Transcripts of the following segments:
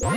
So,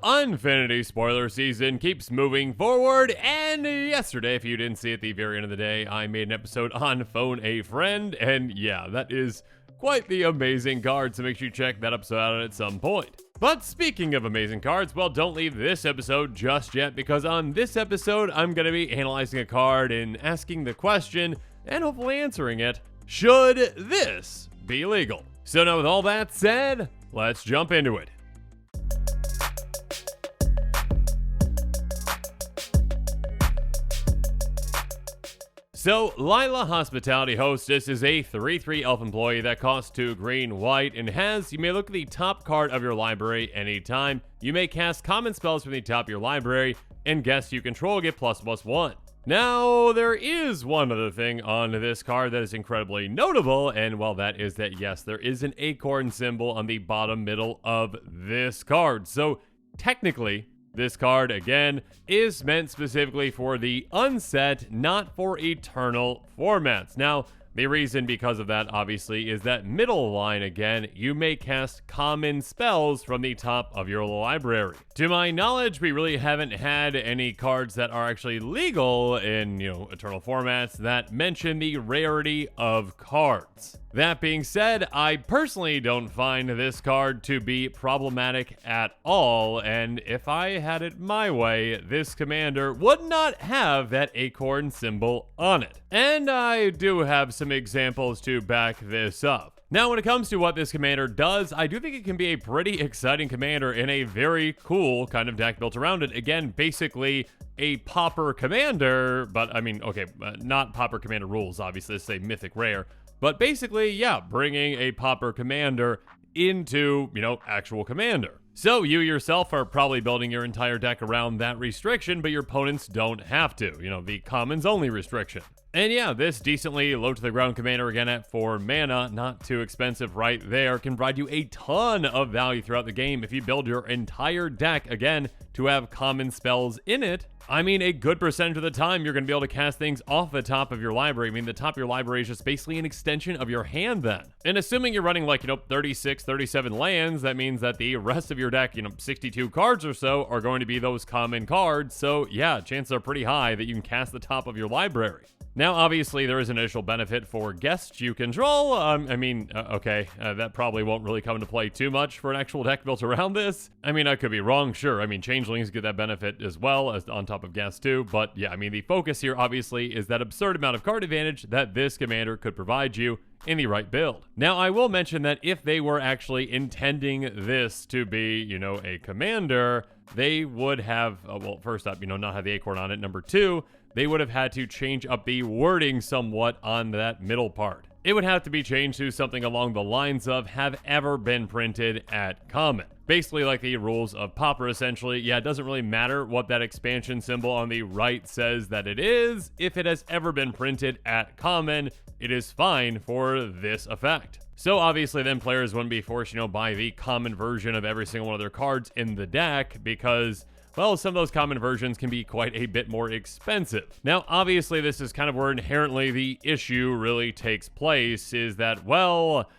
Unfinity spoiler season keeps moving forward, and yesterday, if you didn't see it at the very end of the day, I made an episode on Phone a Friend, and yeah, that is quite the amazing card, so make sure you check that episode out at some point. But speaking of amazing cards, well, don't leave this episode just yet, because on this episode, I'm going to be analyzing a card and asking the question, and hopefully answering it, should this be legal? So now with all that said, let's jump into it. So, Lila Hospitality Hostess is a 3/3 elf employee that costs 2 green, white, and you may look at the top card of your library anytime. You may cast common spells from the top of your library, and guests you control get ++1. Now, there is one other thing on this card that is incredibly notable, and well, that is that yes, there is an acorn symbol on the bottom middle of this card. So, technically, this card, again, is meant specifically for the unset, not for eternal formats. Now, the reason because of that, obviously, is that middle line, again, you may cast common spells from the top of your library. To my knowledge, we really haven't had any cards that are actually legal in, eternal formats that mention the rarity of cards. That being said, I personally don't find this card to be problematic at all, and if I had it my way, this commander would not have that acorn symbol on it. And I do have some examples to back this up. Now, when it comes to what this commander does, I do think it can be a pretty exciting commander in a very cool kind of deck built around it. Again, basically a pauper commander, but I mean, okay, not pauper commander rules, obviously, this is a mythic rare. But basically, yeah, bringing a pauper commander into, actual commander. So you yourself are probably building your entire deck around that restriction, but your opponents don't have to, the commons only restriction. And yeah, this decently low to the ground commander, again at 4 mana, not too expensive right there, can provide you a ton of value throughout the game if you build your entire deck, again, to have common spells in it. I mean, a good percentage of the time, you're going to be able to cast things off the top of your library. I mean, the top of your library is just basically an extension of your hand then. And assuming you're running 36, 37 lands, that means that the rest of your deck, 62 cards or so, are going to be those common cards. So yeah, chances are pretty high that you can cast the top of your library. Now, obviously, there is an additional benefit for guests you control. That probably won't really come into play too much for an actual deck built around this. I mean, I could be wrong, sure. I mean, changelings get that benefit as well as on top of guests too. But yeah, I mean, the focus here, obviously, is that absurd amount of card advantage that this commander could provide you in the right build. Now, I will mention that if they were actually intending this to be, a commander, they would have, first up, not have the acorn on it. Number 2, they would have had to change up the wording somewhat on that middle part. It would have to be changed to something along the lines of have ever been printed at common. Basically like the rules of pauper, essentially. Yeah, it doesn't really matter what that expansion symbol on the right says that it is. If it has ever been printed at common, it is fine for this effect. So obviously then players wouldn't be forced, by the common version of every single one of their cards in the deck because, well, some of those common versions can be quite a bit more expensive. Now, obviously, this is kind of where inherently the issue really takes place, is that, well,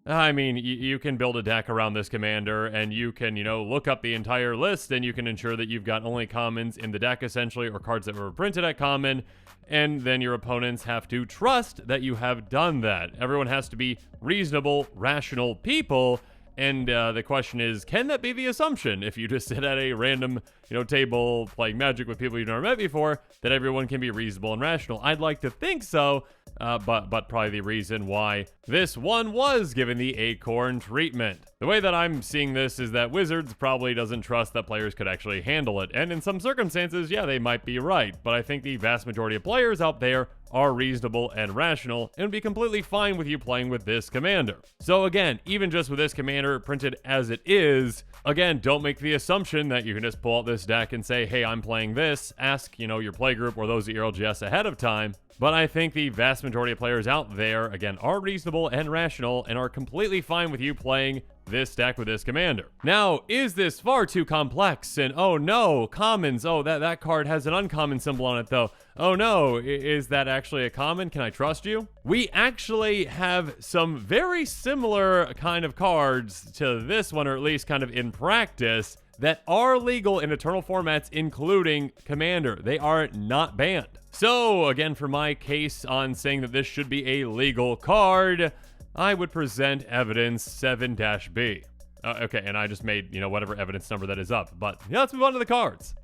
I mean, you can build a deck around this commander, and you can, look up the entire list, and you can ensure that you've got only commons in the deck, essentially, or cards that were printed at common, and then your opponents have to trust that you have done that. Everyone has to be reasonable, rational people. And the question is, can that be the assumption if you just sit at a random, table playing Magic with people you've never met before, that everyone can be reasonable and rational? I'd like to think so, but probably the reason why this one was given the acorn treatment. The way that I'm seeing this is that Wizards probably doesn't trust that players could actually handle it. And in some circumstances, yeah, they might be right. But I think the vast majority of players out there are reasonable and rational and would be completely fine with you playing with this commander. So again, even just with this commander printed as it is, again, don't make the assumption that you can just pull out this deck and say, hey, I'm playing this. Ask, your playgroup or those at your LGS ahead of time. But I think the vast majority of players out there, again, are reasonable and rational and are completely fine with you playing this deck with this commander. Now, is this far too complex? And oh no, commons, oh that card has an uncommon symbol on it though. Oh no, is that actually a common? Can I trust you? We actually have some very similar kind of cards to this one, or at least kind of in practice, that are legal in Eternal formats, including Commander. They are not banned. So again, for my case on saying that this should be a legal card, I would present evidence 7-B. Okay, and I just made, whatever evidence number that is up. But yeah, let's move on to the cards.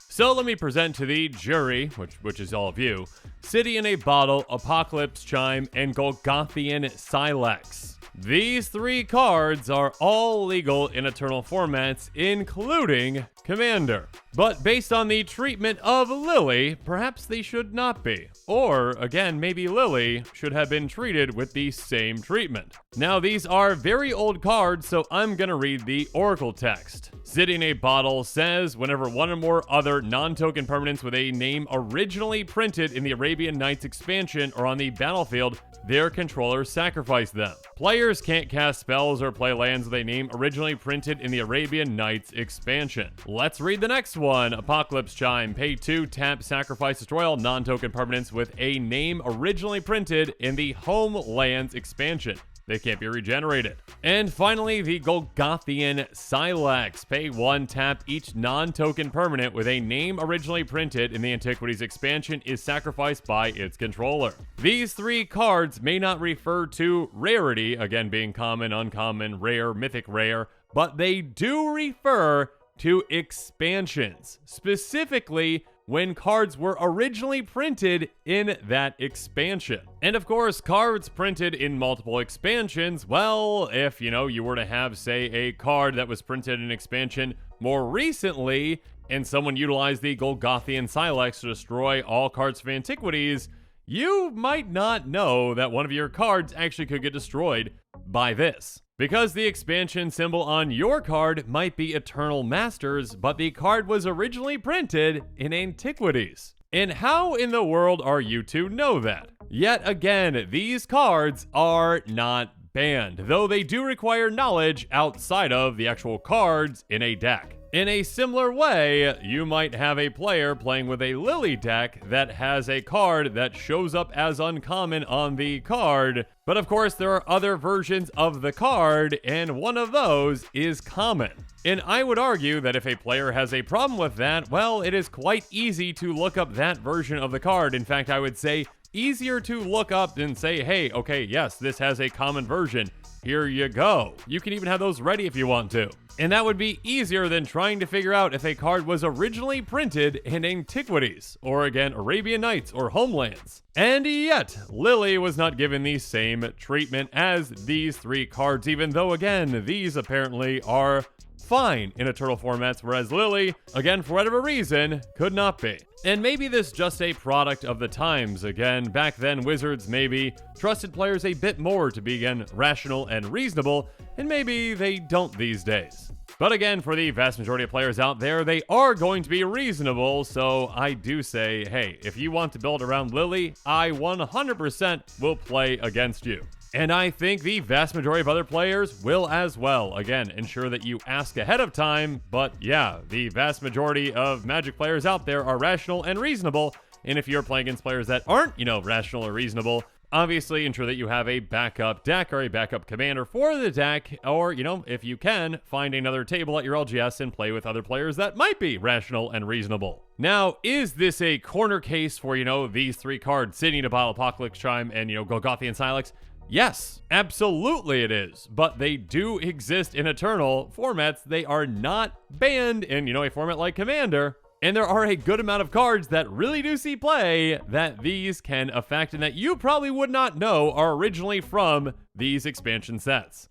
So let me present to the jury, which is all of you, City in a Bottle, Apocalypse Chime, and Golgothian Silex. These 3 cards are all legal in Eternal formats, including Commander. But based on the treatment of Lily, perhaps they should not be. Or, again, maybe Lily should have been treated with the same treatment. Now, these are very old cards, so I'm gonna read the Oracle text. City in a Bottle says, whenever one or more other non-token permanents with a name originally printed in the Arabian Nights expansion or on the battlefield, their controllers sacrifice them. Players can't cast spells or play lands with a name originally printed in the Arabian Nights expansion. Let's read the next one. Apocalypse Chime. Pay 2, tap, sacrifice, destroy all non-token permanents with a name originally printed in the Homelands expansion. They can't be regenerated. And finally, the Golgothian Silex. Pay 1, tap, each non-token permanent with a name originally printed in the Antiquities expansion is sacrificed by its controller. These 3 cards may not refer to rarity, again being common, uncommon, rare, mythic rare, but they do refer to expansions, specifically when cards were originally printed in that expansion. And of course, cards printed in multiple expansions, well, if, you were to have, say, a card that was printed in an expansion more recently, and someone utilized the Golgothian Silex to destroy all cards from Antiquities, you might not know that one of your cards actually could get destroyed by this. Because the expansion symbol on your card might be Eternal Masters, but the card was originally printed in Antiquities. And how in the world are you to know that? Yet again, these cards are not banned, though they do require knowledge outside of the actual cards in a deck. In a similar way, you might have a player playing with a Lily deck that has a card that shows up as uncommon on the card, but of course there are other versions of the card, and one of those is common. And I would argue that if a player has a problem with that, well, it is quite easy to look up that version of the card. In fact, I would say easier to look up and say, hey, okay, yes, this has a common version. Here you go. You can even have those ready if you want to. And that would be easier than trying to figure out if a card was originally printed in Antiquities, or again, Arabian Nights or Homelands. And yet, Lily was not given the same treatment as these 3 cards, even though again, these apparently are fine in Eternal formats, whereas Lily, again, for whatever reason, could not be. And maybe this is just a product of the times. Again, back then, Wizards maybe trusted players a bit more to be, again, rational and reasonable, and maybe they don't these days. But again, for the vast majority of players out there, they are going to be reasonable, so I do say, hey, if you want to build around Lily, I 100% will play against you. And I think the vast majority of other players will as well. Again, ensure that you ask ahead of time, but yeah, the vast majority of Magic players out there are rational and reasonable, and if you're playing against players that aren't, rational or reasonable, obviously ensure that you have a backup deck or a backup commander for the deck, or, if you can, find another table at your LGS and play with other players that might be rational and reasonable. Now, is this a corner case for, these 3 cards, City in a Bottle, Apocalypse Chime, and, Golgothian Silex? Yes, absolutely it is, but they do exist in Eternal formats. They are not banned in, a format like Commander, and there are a good amount of cards that really do see play that these can affect and that you probably would not know are originally from these expansion sets.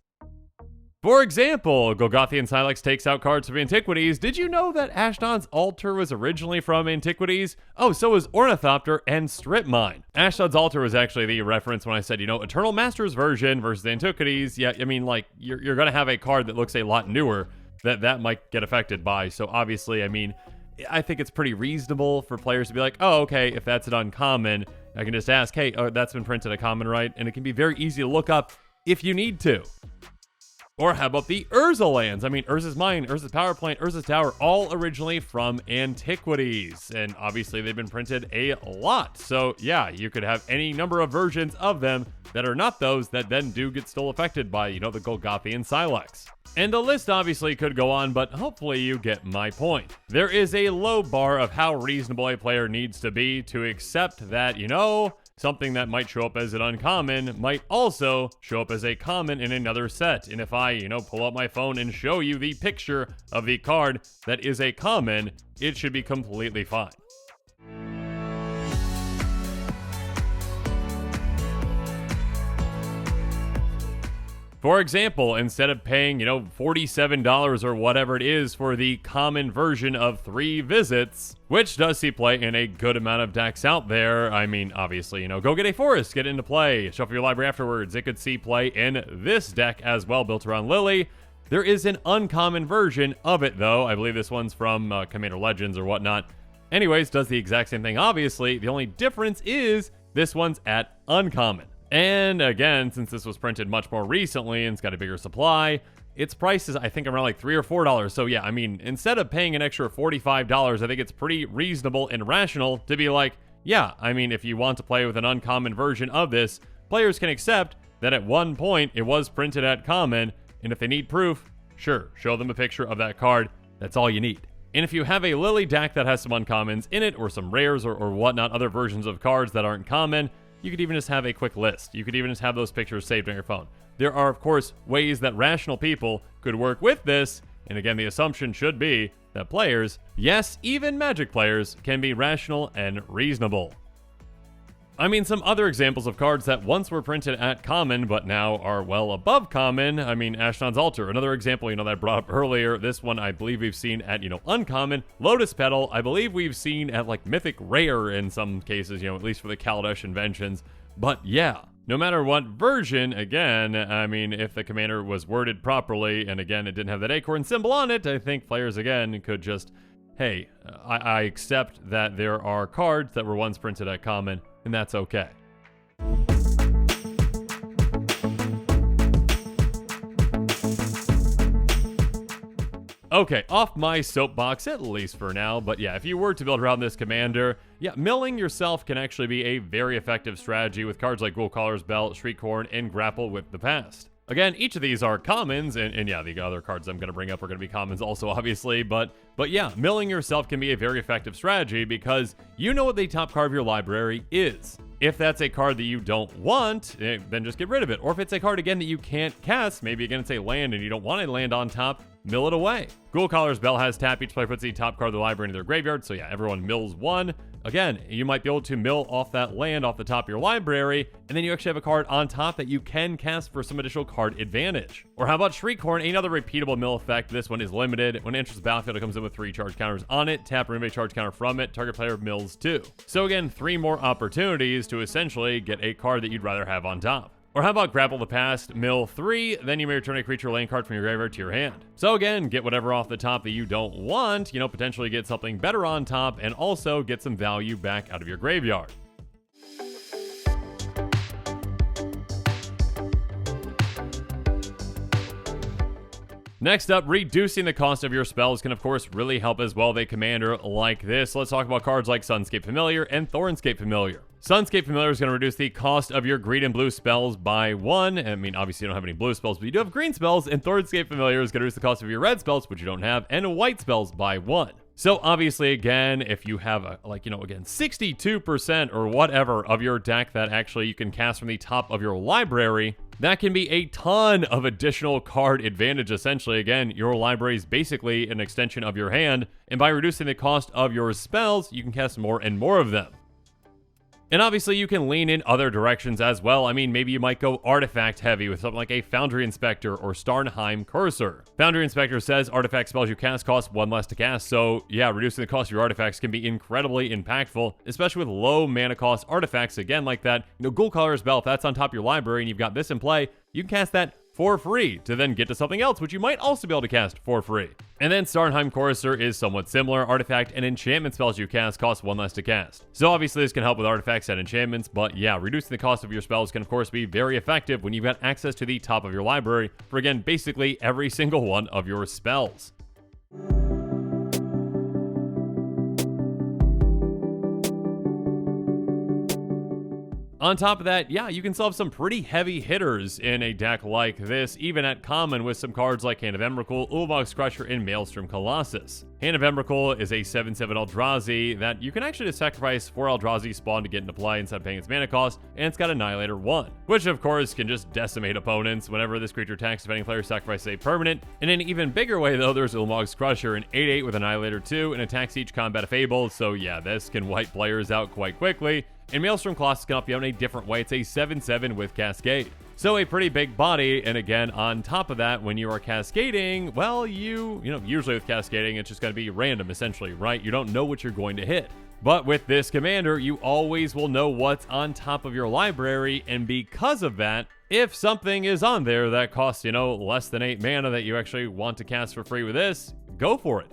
For example, Golgothian Silex takes out cards from Antiquities. Did you know that Ashdod's Altar was originally from Antiquities? Oh, so was Ornithopter and Strip Mine. Ashdod's Altar was actually the reference when I said, Eternal Masters version versus Antiquities. Yeah, you're going to have a card that looks a lot newer that might get affected by. So obviously, I think it's pretty reasonable for players to be like, oh, okay, if that's an uncommon, I can just ask, hey, oh, that's been printed a common, right? And it can be very easy to look up if you need to. Or how about the Urza lands? I mean, Urza's Mine, Urza's Power Plant, Urza's Tower, all originally from Antiquities. And obviously they've been printed a lot. So yeah, you could have any number of versions of them that are not those that then do get still affected by, the Golgothian Silex. And the list obviously could go on, but hopefully you get my point. There is a low bar of how reasonable a player needs to be to accept that, something that might show up as an uncommon might also show up as a common in another set. And if I, pull up my phone and show you the picture of the card that is a common, it should be completely fine. For example, instead of paying, $47 or whatever it is for the common version of 3 visits, which does see play in a good amount of decks out there. I mean, obviously, go get a forest, get it into play, shuffle your library afterwards. It could see play in this deck as well, built around Lily. There is an uncommon version of it, though. I believe this one's from Commander Legends or whatnot. Anyways, does the exact same thing, obviously. The only difference is this one's at uncommon. And again, since this was printed much more recently and it's got a bigger supply, its price is, I think, around like $3 or $4. So yeah, I mean, instead of paying an extra $45, I think it's pretty reasonable and rational to be like, yeah, I mean, if you want to play with an uncommon version of this, players can accept that at one point it was printed at common, and if they need proof, sure, show them a picture of that card. That's all you need. And if you have a Lily deck that has some uncommons in it, or some rares or whatnot, other versions of cards that aren't common, you could even just have a quick list. You could even just have those pictures saved on your phone. There are, of course, ways that rational people could work with this, and again, the assumption should be that players, yes, even Magic players, can be rational and reasonable. I mean, some other examples of cards that once were printed at common, but now are well above common. I mean, Ashnod's Altar, another example, that I brought up earlier. This one, I believe we've seen at, uncommon. Lotus Petal, I believe we've seen at, Mythic Rare in some cases, at least for the Kaladesh inventions. But yeah, no matter what version, again, I mean, if the commander was worded properly, and again, it didn't have that acorn symbol on it, I think players, again, could just, hey, I accept that there are cards that were once printed at common, and that's okay. Okay, off my soapbox, at least for now, but yeah, if you were to build around this commander, yeah, milling yourself can actually be a very effective strategy with cards like Ghoulcaller's Belt, Shriekhorn, and Grapple with the Past. Again, each of these are commons, and yeah, the other cards I'm going to bring up are going to be commons also, obviously, but yeah, milling yourself can be a very effective strategy because you know what the top card of your library is. If that's a card that you don't want, then just get rid of it. Or if it's a card, again, that you can't cast, maybe again it's a land and you don't want a land on top, mill it away. Ghoulcaller's Bell has tap. Each player puts the top card of the library into their graveyard, so yeah, everyone mills one. Again, you might be able to mill off that land off the top of your library, and then you actually have a card on top that you can cast for some additional card advantage. Or how about Shriekhorn, another repeatable mill effect. This one is limited. When it enters the battlefield, it comes in with 3 charge counters on it. Tap, remove a charge counter from it. Target player mills 2. So again, 3 more opportunities to essentially get a card that you'd rather have on top. Or how about Grapple the Past, mill 3, then you may return a creature or land card from your graveyard to your hand. So again, get whatever off the top that you don't want, potentially get something better on top, and also get some value back out of your graveyard. Next up, reducing the cost of your spells can of course really help as well with a commander like this. Let's talk about cards like Sunscape Familiar and Thornscape Familiar. Sunscape Familiar is going to reduce the cost of your green and blue spells by 1. I mean, obviously you don't have any blue spells, but you do have green spells, and Thornscape Familiar is going to reduce the cost of your red spells, which you don't have, and white spells by 1. So obviously, again, if you have, again, 62% or whatever of your deck that actually you can cast from the top of your library, that can be a ton of additional card advantage, essentially. Again, your library is basically an extension of your hand, and by reducing the cost of your spells, you can cast more and more of them. And obviously you can lean in other directions as well. I mean, maybe you might go artifact heavy with something like a Foundry Inspector or Starnheim Cursor. Foundry Inspector says artifact spells you cast cost 1 less to cast, so yeah, reducing the cost of your artifacts can be incredibly impactful, especially with low mana cost artifacts, again, like that. Ghoulcaller's Bell, if that's on top of your library and you've got this in play, you can cast that for free to then get to something else, which you might also be able to cast for free. And then Starnheim Chorister is somewhat similar. Artifact and enchantment spells you cast cost 1 less to cast. So obviously this can help with artifacts and enchantments, but yeah, reducing the cost of your spells can of course be very effective when you've got access to the top of your library for, again, basically every single one of your spells. On top of that, yeah, you can still have some pretty heavy hitters in a deck like this, even at common, with some cards like Hand of Emrakul, Ulamog's Crusher, and Maelstrom Colossus. Hand of Emrakul is a 7/7 Eldrazi that you can actually just sacrifice 4 Eldrazi spawn to get into play instead of paying its mana cost, and it's got Annihilator 1, which of course can just decimate opponents whenever this creature attacks. Defending player sacrifices a permanent. In an even bigger way though, there's Ulamog's Crusher, an 8/8 with Annihilator 2, and attacks each combat Fable, so yeah, this can wipe players out quite quickly. And Maelstrom Colossus can help you out in a different way. It's a 7/7 with Cascade. So a pretty big body, and again, on top of that, when you are cascading, well, you know, usually with cascading, it's just going to be random, essentially, right? You don't know what you're going to hit. But with this commander, you always will know what's on top of your library, and because of that, if something is on there that costs, you know, less than 8 mana that you actually want to cast for free with this, go for it.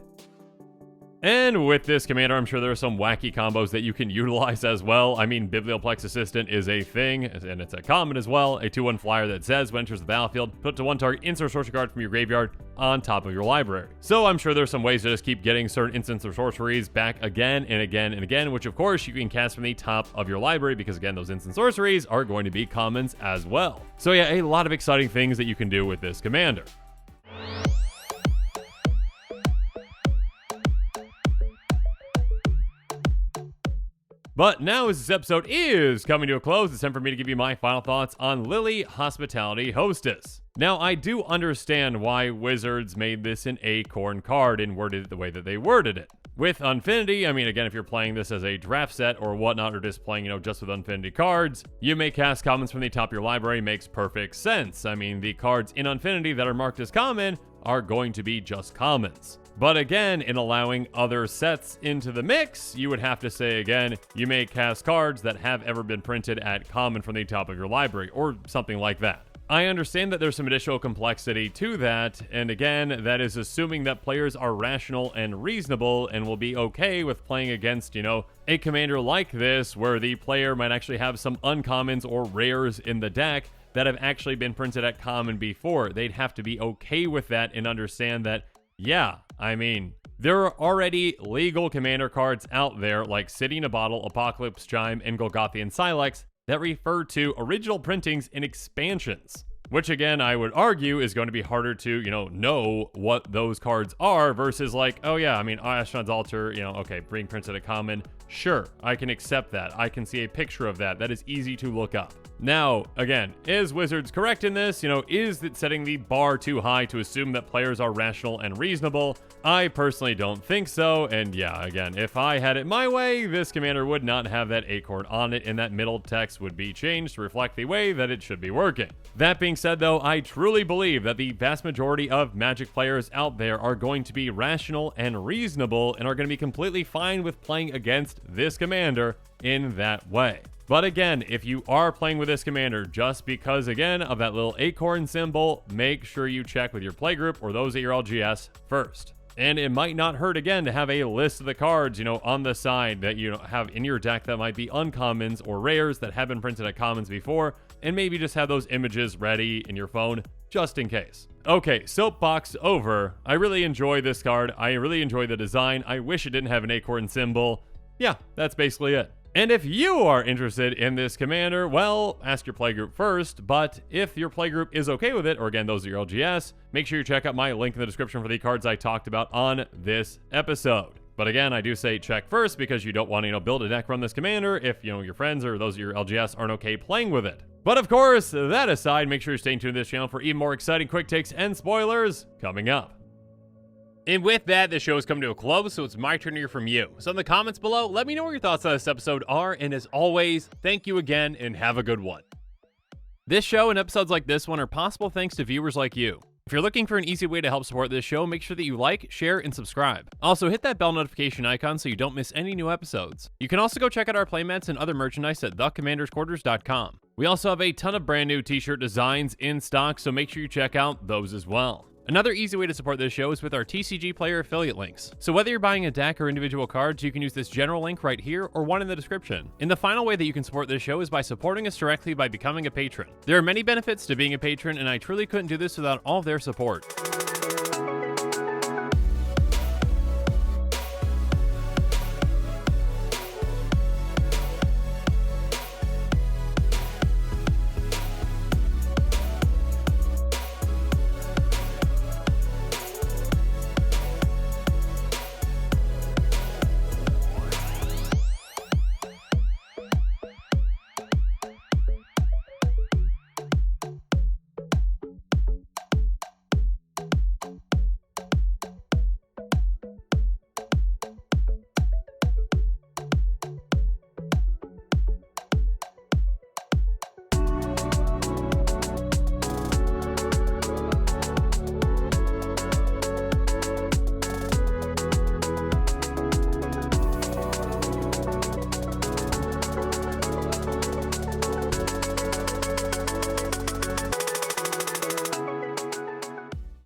And with this commander, I'm sure there are some wacky combos that you can utilize as well. I mean, Biblioplex Assistant is a thing, and it's a common as well. A 2/1 flyer that says, when enters the battlefield, put to 1 target instant sorcery card from your graveyard on top of your library. So I'm sure there's some ways to just keep getting certain instants or sorceries back again and again and again, which of course you can cast from the top of your library, because again, those instant sorceries are going to be commons as well. So yeah, a lot of exciting things that you can do with this commander. But now, as this episode is coming to a close, it's time for me to give you my final thoughts on Lila Hospitality Hostess. Now, I do understand why Wizards made this an Acorn card and worded it the way that they worded it. With Unfinity, I mean, again, if you're playing this as a draft set or whatnot, or just playing, you know, just with Unfinity cards, you may cast commons from the top of your library. Makes perfect sense. I mean, the cards in Unfinity that are marked as common are going to be just commons. But again, in allowing other sets into the mix, you would have to say again, you may cast cards that have ever been printed at common from the top of your library, or something like that. I understand that there's some additional complexity to that, and again, that is assuming that players are rational and reasonable and will be okay with playing against, you know, a commander like this, where the player might actually have some uncommons or rares in the deck that have actually been printed at common before. They'd have to be okay with that and understand that, yeah, I mean, there are already legal commander cards out there like City in a Bottle, Apocalypse Chime, and Golgothian Silex that refer to original printings and expansions, which again, I would argue is going to be harder to, you know what those cards are versus like, oh yeah, I mean, Ashnod's Altar, you know, okay, being printed at common, sure, I can accept that. I can see a picture of that. That is easy to look up. Now, again, is Wizards correct in this? You know, is it setting the bar too high to assume that players are rational and reasonable? I personally don't think so, and yeah, again, if I had it my way, this commander would not have that acorn on it, and that middle text would be changed to reflect the way that it should be working. That being said, though, I truly believe that the vast majority of Magic players out there are going to be rational and reasonable, and are going to be completely fine with playing against this commander in that way. But again, if you are playing with this commander just because, again, of that little acorn symbol, make sure you check with your playgroup or those at your LGS first. And it might not hurt, again, to have a list of the cards, you know, on the side that you have in your deck that might be uncommons or rares that have been printed at commons before, and maybe just have those images ready in your phone just in case. Okay, soapbox over. I really enjoy this card. I really enjoy the design. I wish it didn't have an acorn symbol. Yeah, that's basically it. And if you are interested in this commander, well, ask your playgroup first, but if your playgroup is okay with it, or again, those are your LGS, make sure you check out my link in the description for the cards I talked about on this episode. But again, I do say check first because you don't want to, build a deck from this commander if, your friends or those of your LGS aren't okay playing with it. But of course, that aside, make sure you're staying tuned to this channel for even more exciting quick takes and spoilers coming up. And with that, the show is coming to a close, so it's my turn to hear from you. So in the comments below, let me know what your thoughts on this episode are, and as always, thank you again, and have a good one. This show and episodes like this one are possible thanks to viewers like you. If you're looking for an easy way to help support this show, make sure that you like, share, and subscribe. Also, hit that bell notification icon so you don't miss any new episodes. You can also go check out our playmats and other merchandise at thecommandersquarters.com. We also have a ton of brand new t-shirt designs in stock, so make sure you check out those as well. Another easy way to support this show is with our TCG player affiliate links. So whether you're buying a deck or individual cards, you can use this general link right here or one in the description. And the final way that you can support this show is by supporting us directly by becoming a patron. There are many benefits to being a patron, and I truly couldn't do this without all of their support.